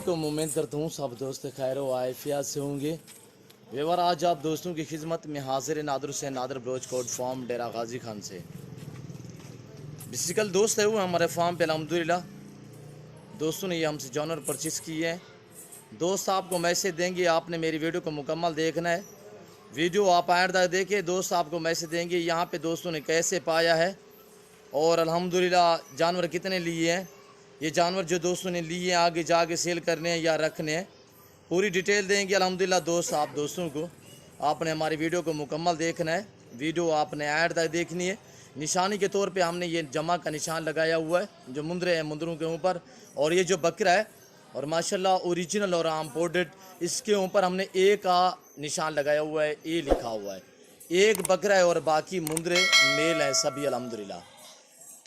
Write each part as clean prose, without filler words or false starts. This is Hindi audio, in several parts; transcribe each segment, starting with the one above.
वालेकुम। उम्मीद करता हूँ सब दोस्त खैर व आफियत से होंगे। व्यवहार आज आप दोस्तों की खिदमत में हाजिर नादर से नादर ब्रोच कोट फार्म डेरा गाजी खान से बेसिकल दोस्त है वो हमारे फार्म पे अल्हम्दुलिल्लाह दोस्तों ने ये हमसे जानवर परचेस किए हैं। दोस्त आपको मैसेज देंगे, आपने मेरी वीडियो को मुकम्मल देखना है। वीडियो आप एंड तक देखिए। दोस्त आपको मैसेज देंगे यहाँ पे दोस्तों ने कैसे पाया है और अल्हम्दुलिल्लाह जानवर कितने लिए हैं। ये जानवर जो दोस्तों ने लिए हैं आगे जाके सेल करने हैं या रखने हैं, पूरी डिटेल देंगे अल्हम्दुलिल्लाह। दोस्त आप दोस्तों को आपने हमारी वीडियो को मुकम्मल देखना है। वीडियो आपने ऐड तक देखनी है। निशानी के तौर पे हमने ये जमा का निशान लगाया हुआ है जो मुंदरे हैं मुंदरों के ऊपर, और ये जो बकरा है और माशाल्लाह ओरिजिनल और इम्पोर्टेड, इसके ऊपर हमने ए का निशान लगाया हुआ है, ए लिखा हुआ है। एक बकरा है और बाकी मुंदरे मेल हैं सभी अल्हम्दुलिल्लाह।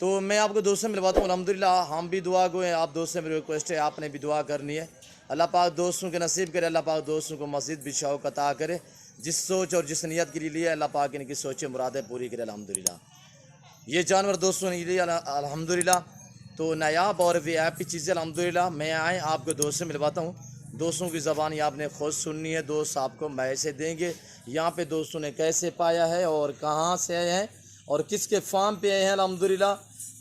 तो मैं आपको दोस्त से मिलवाता हूँ अल्हम्दुलिल्लाह। हम भी दुआ गो हैं, आप दोस्त से मेरी रिक्वेस्ट है आपने भी दुआ करनी है। अल्लाह पाक दोस्तों के नसीब करे, अल्लाह पाक दोस्तों को मस्जिद भी शौक़ अता करे। जिस सोच और जिस नियत के लिए अल्लाह पाक इनकी सोचें मुरादें पूरी करे अल्हम्दुलिल्लाह। ये जानवर दोस्तों ने लिए अल्हम्दुलिल्लाह। तो नायाब और वीआईपी चीज़ें अल्हम्दुलिल्लाह। मैं आए आपको दोस्त से मिलवाता हूँ। दोस्तों की ज़बान आपने खुद सुननी है। दोस्त आपको मैसेज देंगे यहाँ पे दोस्तों ने कैसे पाया है और कहाँ से आए हैं और किसके फार्म पे आए हैं अल्हम्दुलिल्लाह।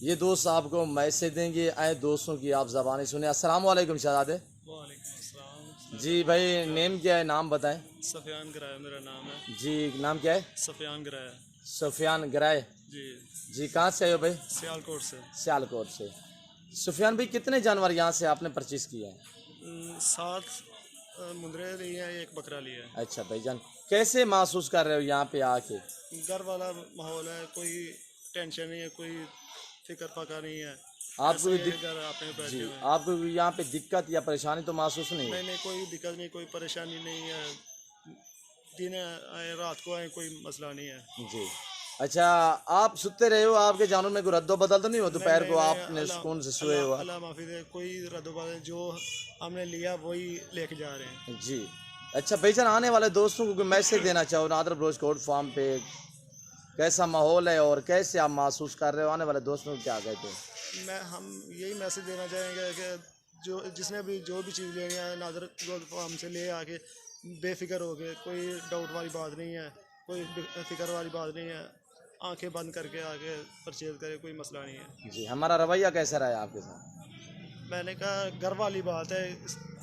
ये दोस्त आपको मैसेज देंगे। आए दोस्तों की आप ज़बानें सुने। अस्सलाम वालेकुम शहजादे। वालेकुम अस्सलाम। जी भाई, नेम क्या है, नाम बताएं। सफ़ियान गिराया मेरा नाम है। जी नाम क्या है? सफ़ियान गिराया। सुफियान गराए। जी जी कहाँ से आए हो भाई? सियालकोट से। सियालकोट से। सुफियान भाई कितने जानवर यहाँ से आपने परचेज़ किए हैं? 7 मुंदरे लिए हैं, एक बकरा लिया है। अच्छा भाईजान, कैसे महसूस कर रहे हो यहाँ पे आके? घर वाला माहौल है, कोई टेंशन नहीं है, कोई फिक्र फाका नहीं है। आपको भी ऐसे ही घर आपने बैठे जी हुए हैं। आपको भी यहाँ पे दिक्कत या परेशानी तो महसूस नहीं? नहीं, कोई दिक्कत नहीं, कोई परेशानी नहीं है। दिन आए रात को आए, कोई मसला नहीं है। जी अच्छा, आप सुते रहे हो, आपके जानवर में कोई रद्दो बदल तो नहीं हो दोपहर को आपने सुकून से सोए हुआ? अल्लाह माफी दे, कोई रद्दोबदल जो हमने लिया वही लेके जा रहे हैं। जी अच्छा भाईजान, आने वाले दोस्तों को कोई मैसेज देना चाहो नादर ब्रोच कोट फार्म पे कैसा माहौल है और कैसे आप महसूस कर रहे हो? आने वाले दोस्तों को क्या कहते हैं? हम यही मैसेज देना चाहेंगे कि जो जिसने भी जो भी चीज़ लेनी है नादर फार्म से ले आके बेफिक्र हो गए। कोई डाउट वाली बात नहीं है, कोई फिक्र वाली बात नहीं है। आंखें बंद करके आके परचेज करे, कोई मसला नहीं है। जी हमारा रवैया कैसा रहा है आपके साथ? मैंने कहा घर वाली बात है,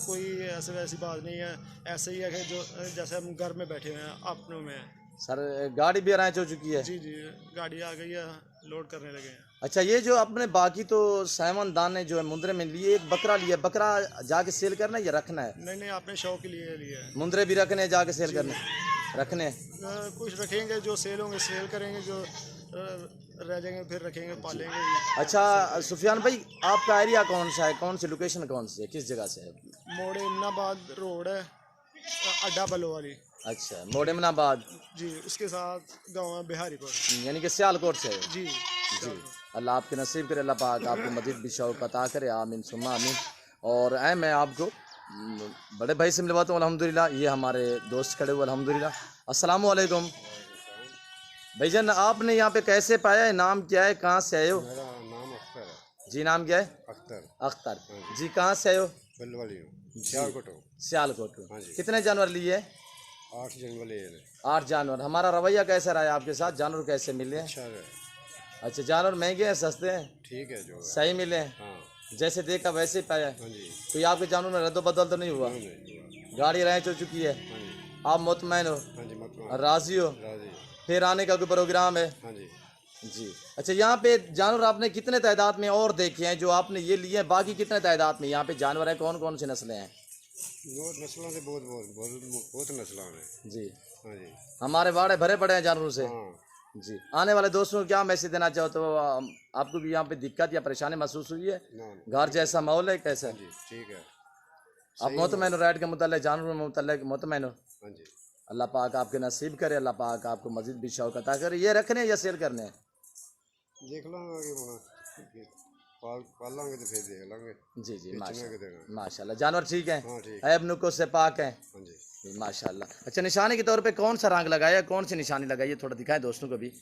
कोई ऐसे वैसी बात नहीं है। ऐसे ही है कि जो जैसे हम घर में बैठे हुए हैं अपनों में हैं। सर गाड़ी भी अरेंज हो चुकी है? जी गाड़ी आ गई है, लोड करने लगे हैं। अच्छा, ये जो अपने बाकी तो सामान दाने जो है मुंदरे में लिए, एक बकरा लिया, बकरा जाके सेल करना है या रखना है? नहीं, आपने शौक के लिए लिया है। मुंदरे भी रखने हैं, जाके सेल करने रखने हैं? कुछ रखेंगे, जो सेल होंगे सेल करेंगे, जो रह जाएंगे फिर रखेंगे, पालेंगे। अच्छा सुफियान भाई, आपका एरिया कौन सा है, कौन सी लोकेशन कौन सी है, किस जगह से है? मोड़ इमनाबाद रोड है, अड्डा बलो वाली। अच्छा मोड़ इमनाबाद। जी उसके साथ गाँव है बिहारीपुर, यानी कि सियालकोट से है? जी अल्लाह आपके नसीब करे, अल्लाह पाक आपको मजीद भी शौक़ अता करे, आमीन सुम्मा आमीन। और मैं आपको बड़े भाई से मिलवाता हूँ अल्हम्दुलिल्लाह। ये हमारे दोस्त खड़े हुए अल्हम्दुलिल्लाह। अस्सलाम वालेकुम भाईजान, आपने यहाँ पे कैसे पाया है, नाम क्या है, कहाँ से आए हो? मेरा नाम अख्तर है। जी नाम क्या है? अख्तर। अख्तर जी, कहाँ से आए हो? बलवाली हूँ, सियालकोट हूँ। सियालकोट। हाँ जी। कितने जानवर लिए? 8 जनवरी है। 8 जानवर। हमारा रवैया कैसा रहा है आपके साथ? जानवर कैसे मिले? अच्छा है। अच्छा, जानवर महंगे हैं सस्ते हैं? ठीक है, जो है। सही मिले हैं? हाँ जैसे देखा वैसे ही पाया? हाँ जी। तो आपके जानवर में रद्दो बदल तो नहीं हुआ? नहीं, गाड़ी अरेंज हो चुकी है? हाँ जी। आप मुतमैन हो, हाँ जी, मतलब राजी हो? राजी। फिर आने का कोई प्रोग्राम है? हाँ जी। जी अच्छा, यहाँ पे जानवर आपने कितने तादाद में और देखे हैं जो आपने ये लिए हैं? बाकी कितने तादाद में यहाँ पे जानवर हैं? कौन कौन सी नस्लें हैं? बहुत नस्लों से बहुत नस्लों में। जी हाँ जी। हमारे वाड़े भरे पड़े हैं जानवरों से। हाँ जी आने वाले दोस्तों को क्या मैसेज देना चाहो? तो आपको भी यहाँ पे दिक्कत या परेशानी महसूस हुई है? ना घर जैसा माहौल है कैसा? जी, ठीक है। आप मुतमैन हो, राइड के मुताल्लिक जानवरों में मुताल्लिक मुतमैन हो? हाँ जी। अल्लाह पाक आपके नसीब करे, अल्लाह पाक आपको मजीद भी शौक़ अता करे। ये रखने हैं या सेल करने हैं? देख लांगे आगे होना, पाल लांगे तो फिर देख लांगे। जी माशाल्लाह। माशाल्लाह जानवर ठीक है, हाँ ठीक। ऐब नुक्स से पाक हैं? हाँ जी। जी माशाल्लाह। अच्छा, निशानी के तौर पे कौन सा रंग लगाया है, कौन सी निशानी लगाई है, थोड़ा दिखाएं दोस्तों को भी।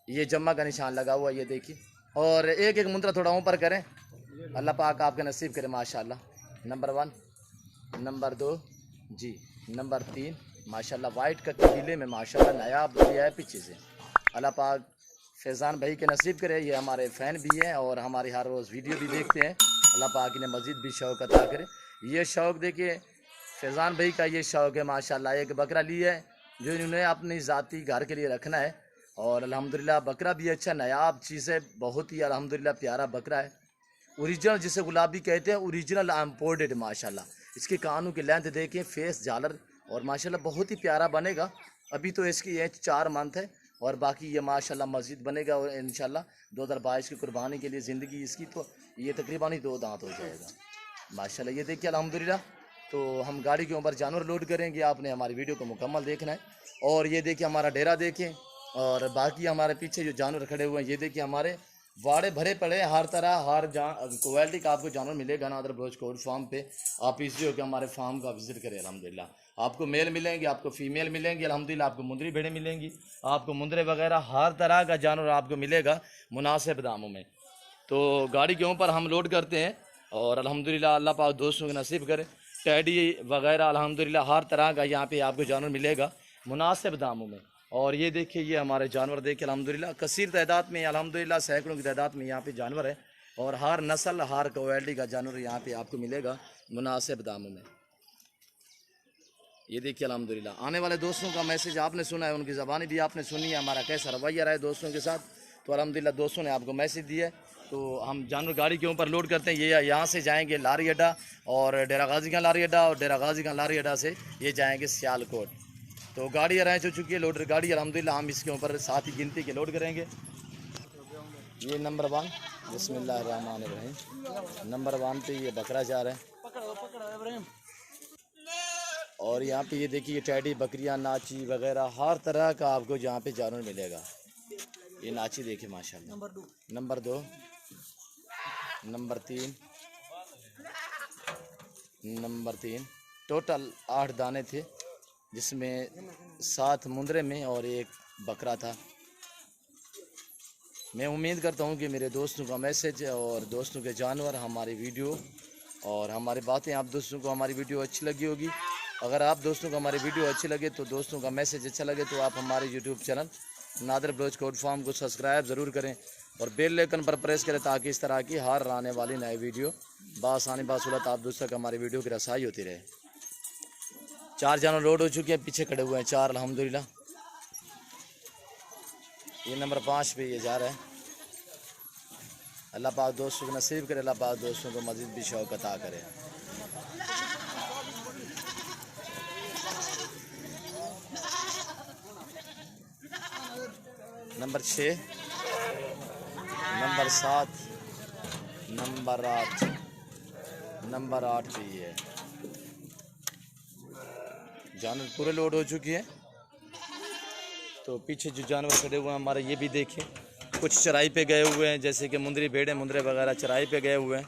ये जम्मा का निशान लगा हुआ है, ये देखिए। और एक एक मुंदरा थोड़ा ऊपर करें, अल्लाह पाक आपके नसीब करे माशाल्लाह। नंबर 1, नंबर 2 जी, नंबर 3 माशाल्लाह वाइट का किले में माशाल्लाह नायाब दिया है पीछे से। अल्लाह पाक फैज़ान भाई के नसीब करे, ये हमारे फ़ैन भी हैं और हमारी हर रोज़ वीडियो भी देखते हैं। अल्लाह पाक इन्हें मज़ीद भी शौक़ अता करे। ये शौक़ देखिए फैज़ान भाई का, ये शौक़ है माशाल्लाह। एक बकरा लिया है जो इन्होंने अपनी ज़ाती घर के लिए रखना है और अल्हम्दुलिल्लाह बकरा भी अच्छा नायाब चीज़ है, बहुत ही अल्हम्दुलिल्लाह प्यारा बकरा है। ओरिजिनल जिसे गुलाबी कहते हैं, ओरिजिनल इम्पोर्टेड माशाल्लाह। इसके कानों की लेंथ देखें, फेस झालर और माशाल्लाह बहुत ही प्यारा बनेगा। अभी तो इसकी एज 4 मंथ है और बाकी ये माशाल्लाह मज़ीद बनेगा और इंशाल्लाह 2022 की कुर्बानी के लिए ज़िंदगी इसकी तो ये तकरीबन ही 2 दांत हो जाएगा माशाल्लाह। ये देखिए अल्हम्दुलिल्लाह। तो हम गाड़ी के ऊपर जानवर लोड करेंगे, आपने हमारी वीडियो को मुकम्मल देखना है। और ये देखिए हमारा डेरा देखें और बाकी हमारे पीछे जो जानवर खड़े हुए हैं, ये देखिए हमारे वाड़े भरे पड़े हैं, हर तरह हर क्वालिटी का आपको जानवर मिलेगा नादर बलोच कोट फार्म पे। आप इसी हो कि हमारे फार्म का विज़िट करें अल्हम्दुलिल्लाह। आपको मेल मिलेंगे, आपको फ़ीमेल मिलेंगी अल्हम्दुलिल्लाह, आपको मुंदरी भेड़ें मिलेंगी, आपको मुंदरे वगैरह हर तरह का जानवर आपको मिलेगा मुनासिब दामों में। तो गाड़ी के ऊपर हम लोड करते हैं और अल्हम्दुलिल्लाह अल्लाह पाक दोस्तों को नसीब करे। टैडी वगैरह अल्हम्दुलिल्लाह हर तरह का यहाँ पे आपको जानवर मिलेगा मुनासिब दामों में। और ये देखिए ये हमारे जानवर देखिए अल्हम्दुलिल्लाह कसीर तादाद में, अल्हम्दुलिल्लाह सैकड़ों की तादाद में यहाँ पे जानवर है और हर नस्ल हर क्वालिटी का जानवर यहाँ पे आपको मिलेगा मुनासिब दामों में। ये देखिए अल्हम्दुलिल्लाह। आने वाले दोस्तों का मैसेज आपने सुना है, उनकी ज़बानी भी आपने सुनी है, हमारा कैसा रवैया रहा है दोस्तों के साथ। तो अल्हम्दुलिल्लाह दोस्तों ने आपको मैसेज दिया है। तो हम जानवर गाड़ी के ऊपर लोड करते हैं। ये यहाँ से जाएंगे लारी अड्डा और डेरा गाजी का लारी अड्डा और डेरा गाजी का लारी अड्डा से ये जाएंगे सियालकोट। तो गाड़ी अरेंज हो चुकी है, लोडर गाड़ी अल्हम्दुलिल्लाह। हम इसके ऊपर 7 ही गिनती के लोड करेंगे। ये नंबर 1 बिस्मिल्लाहिर्रहमानिर्रहीम। नंबर 1 पे ये बकरा जा रहा है और यहाँ पे ये देखिए टैडी बकरियाँ नाची वगैरह हर तरह का आपको यहाँ पे जानवर मिलेगा। ये नाची देखिए माशाल्लाह। नंबर 2, नंबर 3, नंबर 3 टोटल 8 दाने थे जिसमें 7 मुंदरे में और 1 बकरा था। मैं उम्मीद करता हूँ कि मेरे दोस्तों का मैसेज और दोस्तों के जानवर हमारी वीडियो और हमारी बातें आप दोस्तों को हमारी वीडियो अच्छी लगी होगी। अगर आप दोस्तों को हमारी वीडियो अच्छी लगे तो दोस्तों का मैसेज अच्छा लगे तो आप हमारे YouTube channel Nadir Baloch Kot farm को सब्सक्राइब ज़रूर करें और बेल आइकन पर प्रेस करें ताकि इस तरह की हर आने वाली नई वीडियो बासानी बासुलत आप दोस्तों को हमारी वीडियो की रसाई होती रहे। 4 जानवर लोड हो चुके हैं, पीछे खड़े हुए हैं 4 अल्हम्दुलिल्लाह। ये नंबर 5 पे ये जा रहा है। अल्लाह पाक दोस्तों को नसीब करे, अल्लाह पाक दोस्तों को मज़ीद भी शौक़ अता करे। नंबर 6, नंबर 7, नंबर 8, नंबर 8 पे ये है। जानवर पूरे लोड हो चुकी है। तो पीछे जो जानवर खड़े हुए हैं हमारे ये भी देखें, कुछ चराई पे गए हुए हैं जैसे कि मुंदरी भेड़े मुंदरे वगैरह चराई पे गए हुए हैं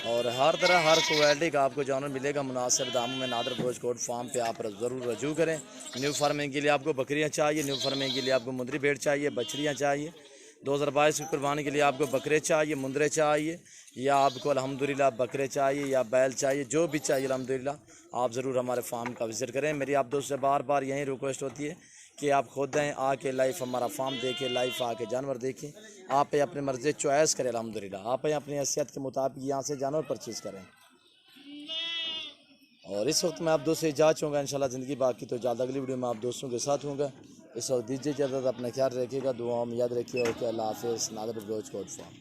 और हर तरह हर क्वालिटी का आपको जानवर मिलेगा मुनासिब दामों में। नादर बलोच कोट फार्म पे आप ज़रूर रजू करें। न्यू फार्मिंग के लिए आपको बकरियां चाहिए, न्यू फार्मिंग के लिए आपको मुंदरी भेड़ चाहिए, बछड़ियाँ चाहिए, 2022 की कुर्बानी के लिए आपको बकरे चाहिए, मुंदरे चाहिए या आपको अल्हम्दुलिल्लाह बकरे चाहिए या बैल चाहिए, जो भी चाहिए अल्हम्दुलिल्लाह आप ज़रूर हमारे फार्म का विज़िट करें। मेरी आप दोस्त से बार बार यही रिक्वेस्ट होती है कि आप खुद आएँ, आके लाइव हमारा फार्म देखें, लाइव आके जानवर देखें, आप अपनी मर्ज़ी चॉइस करें अल्हम्दुलिल्लाह। आप अपनी हैसियत के मुताबिक यहाँ से जानवर परचेज़ करें। और इस वक्त मैं आप दोस्तों से जा चाहूँगा इंशाल्लाह ज़िंदगी बाकी तो ज़्यादा अगली वीडियो में आप दोस्तों के साथ होंगे। इस वक्त दीजिए इजाज़त, अपना ख्याल रखिएगा, दुआओं में याद रखिए। ओके, अल्लाह हाफ़िज़। नादर बलोच कोट फार्म।